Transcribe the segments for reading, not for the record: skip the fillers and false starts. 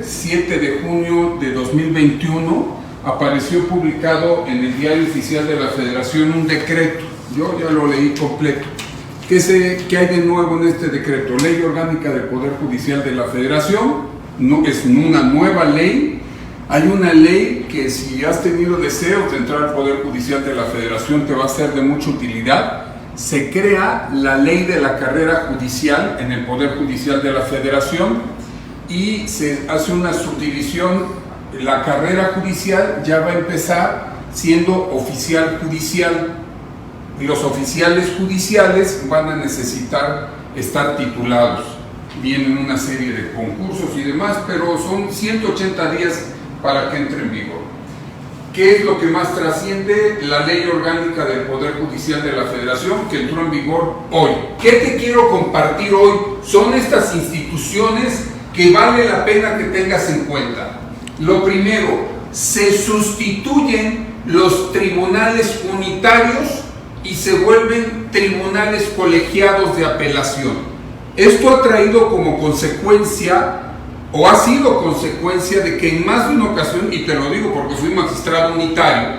7 de junio de 2021 apareció publicado en el Diario Oficial de la Federación un decreto. Yo ya lo leí completo. ¿Qué hay de nuevo en este decreto? Ley Orgánica del Poder Judicial de la Federación. No es una nueva ley. Hay una ley que, si has tenido deseos de entrar al Poder Judicial de la Federación, te va a ser de mucha utilidad. Se crea la ley de la carrera judicial en el Poder Judicial de la Federación y se hace una subdivisión. La carrera judicial ya va a empezar siendo oficial judicial. Los oficiales judiciales van a necesitar estar titulados. Vienen una serie de concursos y demás, pero son 180 días para que entre en vigor. ¿Qué es lo que más trasciende? La Ley Orgánica del Poder Judicial de la Federación, que entró en vigor hoy. ¿Qué te quiero compartir hoy? Son estas instituciones que vale la pena que tengas en cuenta. Lo primero, se sustituyen los tribunales unitarios y se vuelven tribunales colegiados de apelación. Esto ha traído como consecuencia, o ha sido consecuencia, de que en más de una ocasión, y te lo digo porque fui magistrado unitario,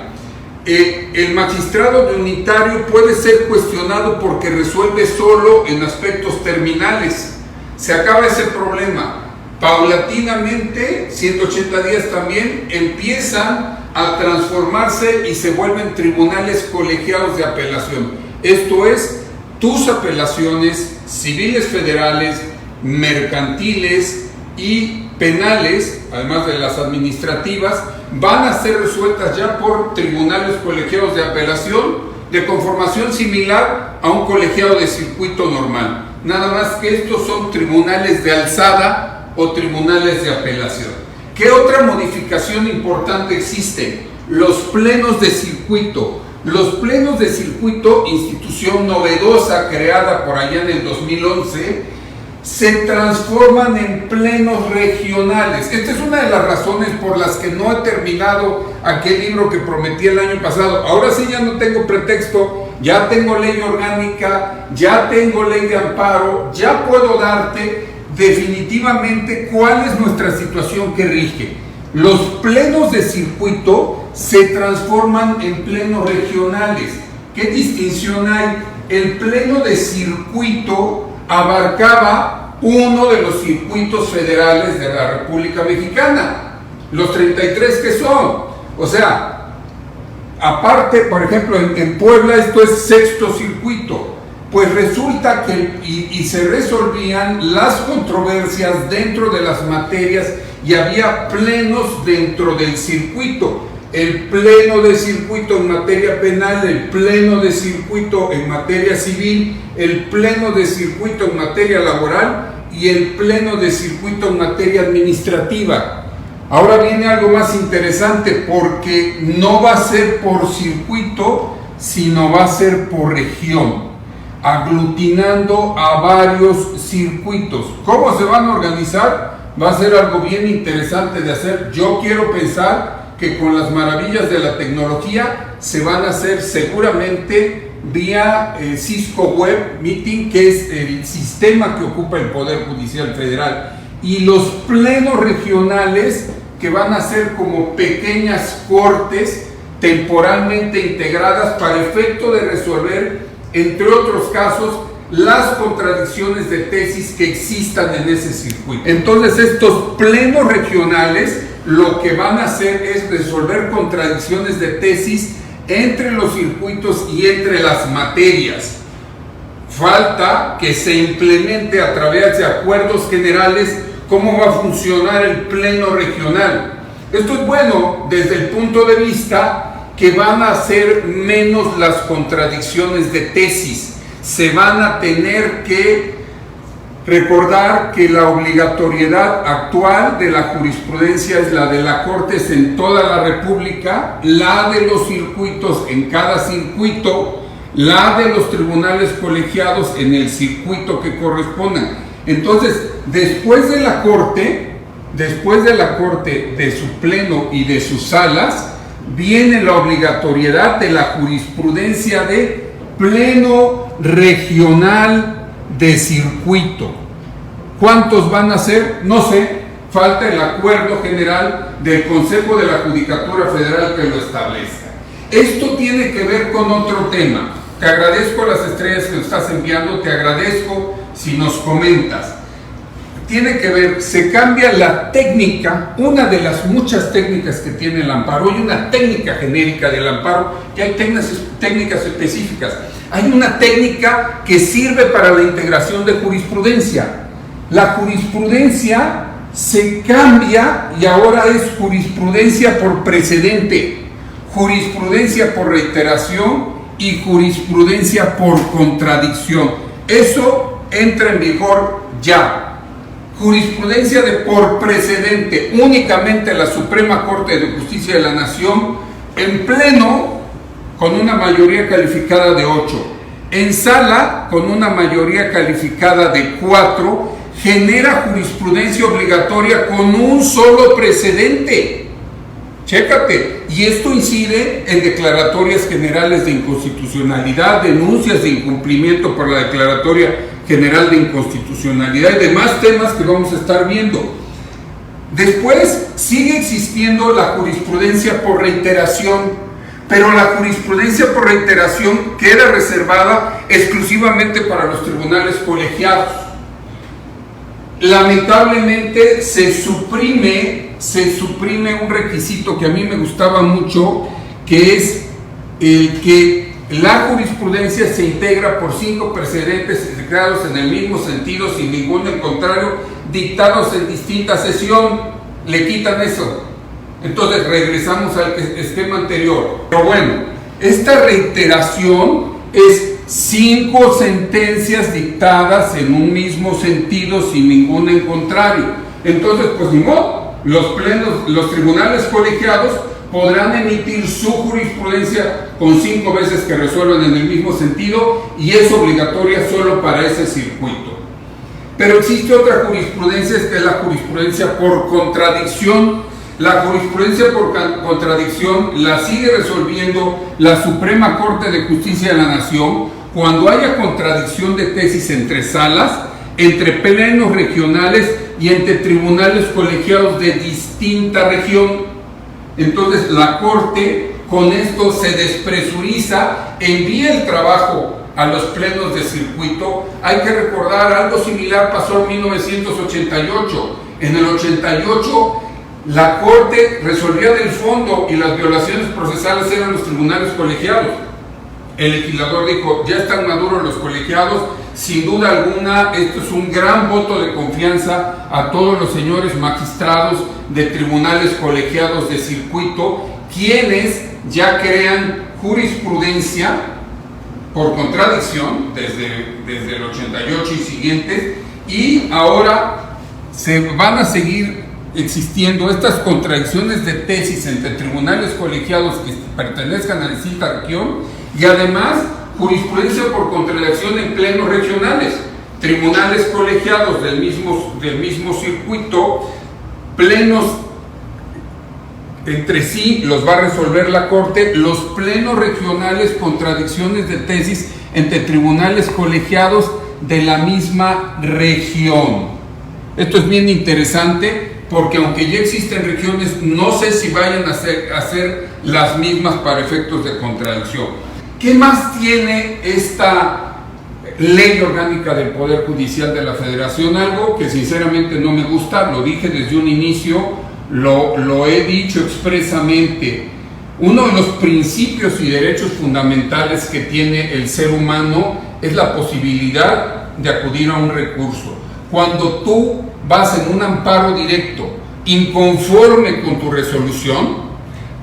el magistrado de unitario puede ser cuestionado porque resuelve solo en aspectos terminales. Se acaba ese problema. Paulatinamente, 180 días también, empiezan a transformarse y se vuelven tribunales colegiados de apelación. Esto es, tus apelaciones civiles federales, mercantiles y penales, además de las administrativas, van a ser resueltas ya por tribunales colegiados de apelación de conformación similar a un colegiado de circuito normal. Nada más que estos son tribunales de alzada o tribunales de apelación. ¿Qué otra modificación importante existe? Los plenos de circuito. Los plenos de circuito, institución novedosa creada por allá en el 2011, se transforman en plenos regionales. Esta es una de las razones por las que no he terminado aquel libro que prometí el año pasado. Ahora sí ya no tengo pretexto, ya tengo ley orgánica, ya tengo ley de amparo, ya puedo darte definitivamente cuál es nuestra situación que rige. Los plenos de circuito se transforman en plenos regionales. ¿Qué distinción hay? El pleno de circuito abarcaba uno de los circuitos federales de la República Mexicana, los 33 que son. O sea, aparte, por ejemplo, en Puebla esto es sexto circuito. Pues resulta que y se resolvían las controversias dentro de las materias y había plenos dentro del circuito. El pleno de circuito en materia penal, el pleno de circuito en materia civil, el pleno de circuito en materia laboral y el pleno de circuito en materia administrativa. Ahora viene algo más interesante, porque no va a ser por circuito, sino va a ser por región, aglutinando a varios circuitos. ¿Cómo se van a organizar? Va a ser algo bien interesante de hacer. Yo quiero pensar que con las maravillas de la tecnología se van a hacer seguramente vía Cisco Web Meeting, que es el sistema que ocupa el Poder Judicial Federal, y los plenos regionales, que van a ser como pequeñas cortes temporalmente integradas para efecto de resolver, entre otros casos, las contradicciones de tesis que existan en ese circuito. Entonces, estos plenos regionales lo que van a hacer es resolver contradicciones de tesis entre los circuitos y entre las materias. Falta que se implemente a través de acuerdos generales cómo va a funcionar el pleno regional. Esto es bueno desde el punto de vista que van a ser menos las contradicciones de tesis. Se van a tener que recordar que la obligatoriedad actual de la jurisprudencia es la de la Cortes en toda la República, la de los circuitos en cada circuito, la de los tribunales colegiados en el circuito que correspondan. Entonces, después de la Corte de su pleno y de sus salas, viene la obligatoriedad de la jurisprudencia de pleno regional de circuito. ¿Cuántos van a ser? No sé. falta el acuerdo general del Consejo de la Judicatura Federal que lo establezca. Esto tiene que ver con otro tema. Te agradezco las estrellas que nos estás enviando, te agradezco si nos comentas. Tiene que ver, se cambia la técnica, una de las muchas técnicas que tiene el amparo. Hay una técnica genérica del amparo y hay técnicas específicas. Hay una técnica que sirve para la integración de jurisprudencia. La jurisprudencia se cambia y ahora es jurisprudencia por precedente, jurisprudencia por reiteración y jurisprudencia por contradicción. Eso entra en vigor ya. Jurisprudencia por precedente, únicamente la Suprema Corte de Justicia de la Nación, en pleno, con una mayoría calificada de 8, en sala, con una mayoría calificada de 4, genera jurisprudencia obligatoria con un solo precedente. Chécate, y esto incide en declaratorias generales de inconstitucionalidad, denuncias de incumplimiento por la declaratoria general de inconstitucionalidad y demás temas que vamos a estar viendo. Después sigue existiendo la jurisprudencia por reiteración, pero la jurisprudencia por reiteración queda reservada exclusivamente para los tribunales colegiados. Lamentablemente se suprime un requisito que a mí me gustaba mucho, que es el que la jurisprudencia se integra por 5 precedentes creados en el mismo sentido, sin ningún contrario, dictados en distinta sesión. Le quitan eso. Entonces regresamos al esquema anterior. Pero bueno, esta reiteración es 5 sentencias dictadas en un mismo sentido, sin ningún en contrario. Entonces, pues ni modo, los tribunales colegiados podrán emitir su jurisprudencia con 5 veces que resuelvan en el mismo sentido y es obligatoria solo para ese circuito. Pero existe otra jurisprudencia, que es la jurisprudencia por contradicción. La jurisprudencia por contradicción la sigue resolviendo la Suprema Corte de Justicia de la Nación cuando haya contradicción de tesis entre salas, entre plenos regionales y entre tribunales colegiados de distinta región. Entonces la Corte con esto se despresuriza, envía el trabajo a los plenos de circuito. Hay que recordar, algo similar pasó en 1988. En el 88 la Corte resolvía del fondo y las violaciones procesales eran los tribunales colegiados. El legislador dijo, ya están maduros los colegiados, sin duda alguna esto es un gran voto de confianza a todos los señores magistrados de tribunales colegiados de circuito, quienes ya crean jurisprudencia por contradicción desde el 88 y siguientes, y ahora se van a seguir existiendo estas contradicciones de tesis entre tribunales colegiados que pertenezcan a distinta región y además jurisprudencia por contradicción en plenos regionales, tribunales colegiados del mismo circuito, plenos entre sí los va a resolver la Corte, los plenos regionales, contradicciones de tesis entre tribunales colegiados de la misma región. Esto es bien interesante porque aunque ya existen regiones, no sé si vayan a ser las mismas para efectos de contradicción. ¿Qué más tiene esta ley orgánica del Poder Judicial de la Federación? Algo que sinceramente no me gusta, lo dije desde un inicio, lo he dicho expresamente. Uno de los principios y derechos fundamentales que tiene el ser humano es la posibilidad de acudir a un recurso. Cuando tú vas en un amparo directo, inconforme con tu resolución,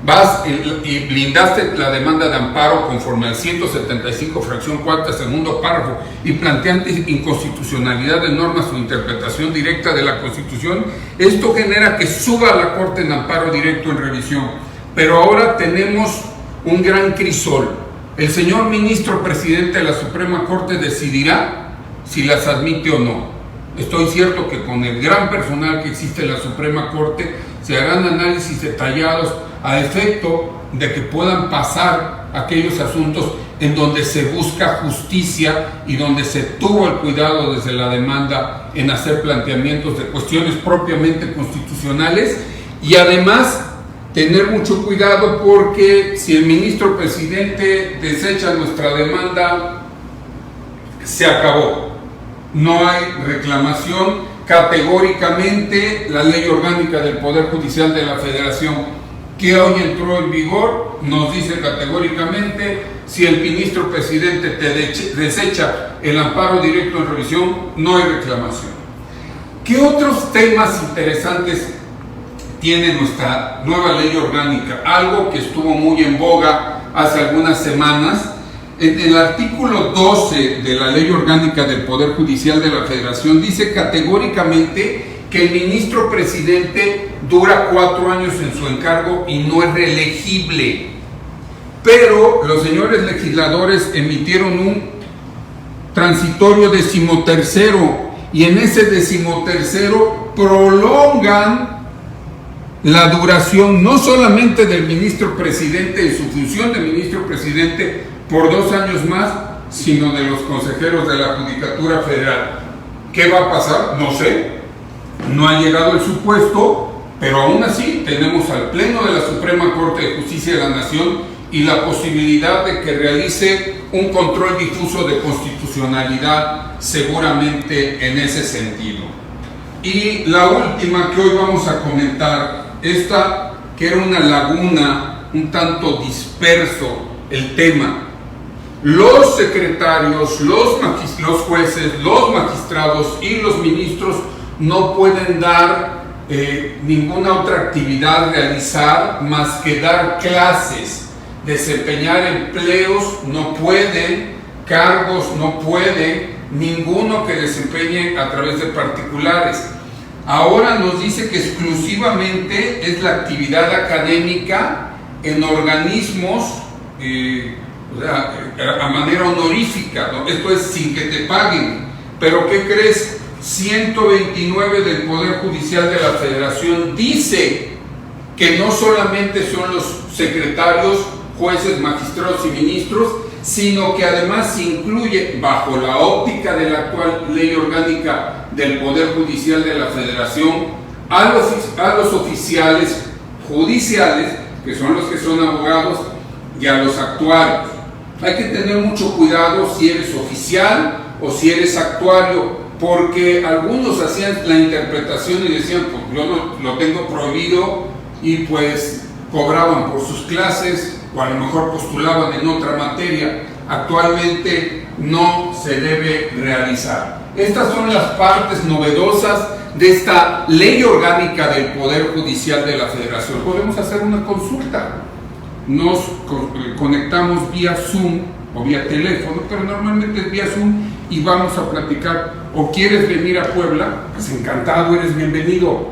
vas y blindaste la demanda de amparo conforme al 175 fracción cuarta segundo párrafo y planteante inconstitucionalidad de normas o interpretación directa de la Constitución, esto genera que suba a la Corte en amparo directo en revisión. Pero ahora tenemos un gran crisol. El señor ministro presidente de la Suprema Corte decidirá si las admite o no. Estoy cierto que con el gran personal que existe en la Suprema Corte se harán análisis detallados a efecto de que puedan pasar aquellos asuntos en donde se busca justicia y donde se tuvo el cuidado desde la demanda en hacer planteamientos de cuestiones propiamente constitucionales, y además tener mucho cuidado porque si el ministro presidente desecha nuestra demanda, se acabó. No hay reclamación. Categóricamente, la Ley Orgánica del Poder Judicial de la Federación, que hoy entró en vigor, nos dice categóricamente: si el ministro presidente te desecha el amparo directo en revisión, no hay reclamación. ¿Qué otros temas interesantes tiene nuestra nueva ley orgánica? Algo que estuvo muy en boga hace algunas semanas. En el artículo 12 de la Ley Orgánica del Poder Judicial de la Federación dice categóricamente que el ministro presidente dura 4 años en su encargo y no es reelegible. Pero los señores legisladores emitieron un transitorio 13º, y en ese 13º prolongan la duración no solamente del ministro presidente en su función de ministro presidente por 2 años más, sino de los consejeros de la Judicatura Federal. ¿Qué va a pasar? No sé, no ha llegado el supuesto, pero aún así tenemos al Pleno de la Suprema Corte de Justicia de la Nación y la posibilidad de que realice un control difuso de constitucionalidad seguramente en ese sentido. Y la última que hoy vamos a comentar, esta que era una laguna, un tanto disperso el tema. Los secretarios, los jueces, los magistrados y los ministros no pueden dar ninguna otra actividad realizar más que dar clases, desempeñar empleos no pueden, cargos no pueden, ninguno que desempeñe a través de particulares. Ahora nos dice que exclusivamente es la actividad académica en organismos a manera honorífica, ¿no? Esto es sin que te paguen. Pero ¿qué crees? 129 del Poder Judicial de la Federación dice que no solamente son los secretarios, jueces, magistrados y ministros, sino que además se incluye, bajo la óptica de la actual Ley Orgánica del Poder Judicial de la Federación, a los oficiales judiciales, que son los que son abogados, y a los actuarios. Hay que tener mucho cuidado si eres oficial o si eres actuario, porque algunos hacían la interpretación y decían, pues yo no, lo tengo prohibido, y pues cobraban por sus clases o a lo mejor postulaban en otra materia. Actualmente no se debe realizar. Estas son las partes novedosas de esta Ley Orgánica del Poder Judicial de la Federación. Podemos hacer una consulta. Nos conectamos vía Zoom o vía teléfono, pero normalmente es vía Zoom, y vamos a platicar. ¿O quieres venir a Puebla? Pues encantado, eres bienvenido.